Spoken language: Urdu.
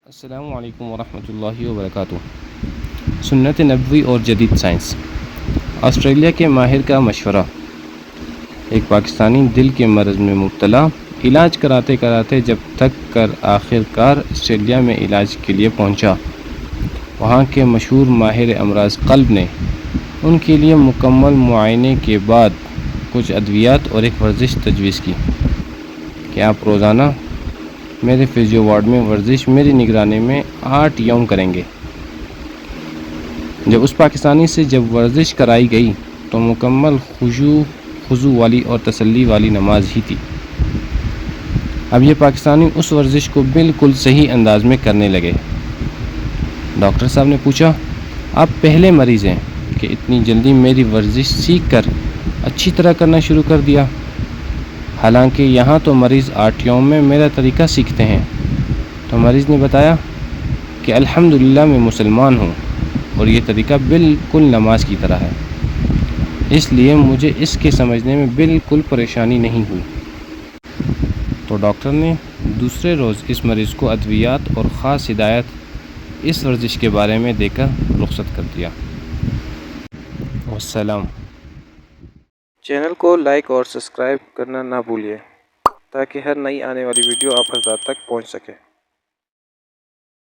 السلام علیکم ورحمۃ اللہ وبرکاتہ۔ سنت نبوی اور جدید سائنس۔ آسٹریلیا کے ماہر کا مشورہ۔ ایک پاکستانی دل کے مرض میں مبتلا، علاج کراتے کراتے جب تک کر آخر کار آسٹریلیا میں علاج کے لیے پہنچا۔ وہاں کے مشہور ماہر امراض قلب نے ان کے لیے مکمل معائنے کے بعد کچھ ادویات اور ایک ورزش تجویز کی کہ آپ روزانہ میرے فزیو وارڈ میں ورزش میری نگرانی میں 8 یوم کریں گے۔ جب اس پاکستانی سے جب ورزش کرائی گئی تو مکمل خضوع والی اور تسلی والی نماز ہی تھی۔ اب یہ پاکستانی اس ورزش کو بالکل صحیح انداز میں کرنے لگے۔ ڈاکٹر صاحب نے پوچھا، آپ پہلے مریض ہیں کہ اتنی جلدی میری ورزش سیکھ کر اچھی طرح کرنا شروع کر دیا؟ حالانکہ یہاں تو مریض 8 یوم میں میرا طریقہ سیکھتے ہیں۔ تو مریض نے بتایا کہ الحمدللہ میں مسلمان ہوں اور یہ طریقہ بالکل نماز کی طرح ہے، اس لیے مجھے اس کے سمجھنے میں بالکل پریشانی نہیں ہوئی۔ تو ڈاکٹر نے دوسرے روز اس مریض کو ادویات اور خاص ہدایت اس ورزش کے بارے میں دے کر رخصت کر دیا۔ والسلام۔ چینل کو لائک اور سبسکرائب کرنا نہ بھولیے تاکہ ہر نئی آنے والی ویڈیو آپ حضرات تک پہنچ سکے۔